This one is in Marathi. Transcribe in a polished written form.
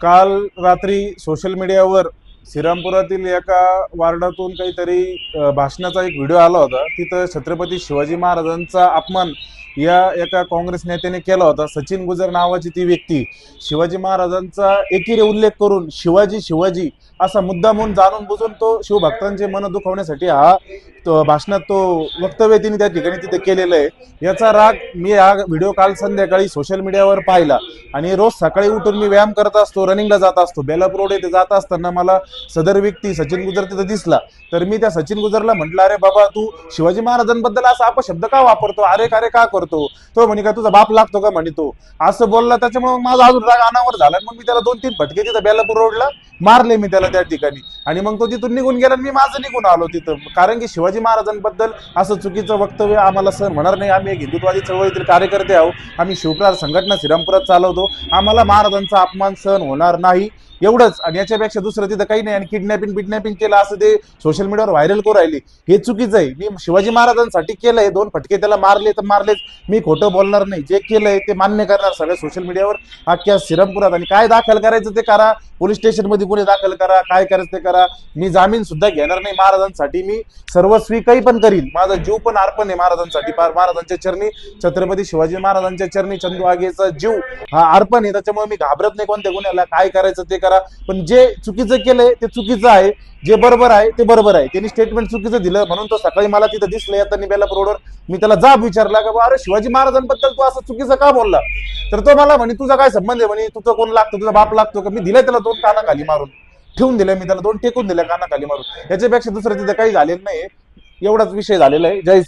काल रात्री सोशल मीडियावर श्रीरामपुरातील एका वार्डातून काहीतरी भाषणाचा एक व्हिडिओ आला होता। तिथं छत्रपती शिवाजी महाराजांचा अपमान या एका काँग्रेस नेत्याने केला होता। सचिन गुजर नावाची ती व्यक्ती शिवाजी महाराजांचा एकीने उल्लेख करून शिवाजी शिवाजी असा मुद्दा म्हणून जाणून बुजून तो शिवभक्तांचे मन दुखवण्यासाठी भाषणात तो वक्तव्य तिने त्या ठिकाणी तिथे केलेलं आहे। याचा राग मी हा व्हिडिओ काल संध्याकाळी सोशल मीडियावर पाहिला आणि रोज सकाळी उठून मी व्यायाम करत असतो, रनिंगला जात असतो। बेलापूर रोड येथे जात असताना मला सदर व्यक्ती सचिन गुजर तिथे दिसला। तर मी त्या सचिन गुजरला म्हटलं, अरे बाबा तू शिवाजी महाराजांबद्दल असा अपशब्द का वापरतो, अरे का रे का करतो? तो म्हणे का तुझा बाप लागतो का म्हणे, तो असं बोलला। त्याच्यामुळे माझा अजून राग अनावर झाला। मग मी त्याला 2-3 फटके तिथं बेलापूर रोडला मारले मी त्याला त्या ठिकाणी, आणि मग तो तिथून निघून गेला। मी माझं निघून आलो तिथं, कारण की शिवाजी महाराजांबद्दल असं चुकीचं वक्तव्य आम्हाला सहन होणार नाही। आम्ही एक हिंदुत्ववादी चळवळीतील कार्यकर्ते आहोत, आम्ही शिवप्रहार संघटना श्रीरामपुरात चालवतो, आम्हाला महाराजांचा अपमान सहन होणार नाही एवढंच। आणि याच्यापेक्षा दुसरं तिथं काही नाही। आणि किडनॅपिंग केलं असं ते सोशल मीडियावर व्हायरल करू राहिली, हे चुकीचं आहे। मी शिवाजी महाराजांसाठी केलंय, 2 फटके त्याला मारले तर मारलेच, मी खोटं बोलणार नाही। जे केलंय ते मान्य करणार सगळ्या सोशल मीडियावर अख्ख्या श्रीरामपुरात। आणि काय दाखल करायचं ते करा, पोलीस स्टेशन मध्ये गुन्हे दाखल करा, काय करायचं ते करा। मी जामीन सुद्धा घेणार नाही महाराजांसाठी, मी सर्वस्वी काही पण करील, माझा जीव पण अर्पण आहे महाराजांसाठी। महाराजांच्या चरणी, छत्रपती शिवाजी महाराजांच्या चरणी चंदू आगेचा जीव हा अर्पण आहे। त्याच्यामुळे मी घाबरत नाही कोणत्या गुन्ह्याला, काय करायचं ते करा। पण जे चुकीचं केलंय ते चुकीचं आहे, जे बरोबर आहे ते बरोबर आहे। त्यांनी स्टेटमेंट चुकीचं दिलं म्हणून तो सकाळी मला तिथं दिसलं येताना बेलापूर रोडवर। मी त्याला जाब विचारला का अरे शिवाजी महाराजांबद्दल तू असं चुकीचं का बोलला? तर तो मला म्हणे तुझा काय संबंध आहे म्हणे, तुझं कोण लागतो, तुझा बाप लागतो का? मी दिलाय त्याला 2 कानाखाली मारून ठेवून दिले, मी त्याला 2 टेकून दिल्या कानाखाली मारून। याच्यापेक्षा दुसरं तिथं काही झालेलं नाही, एवढाच विषय झालेला आहे। जय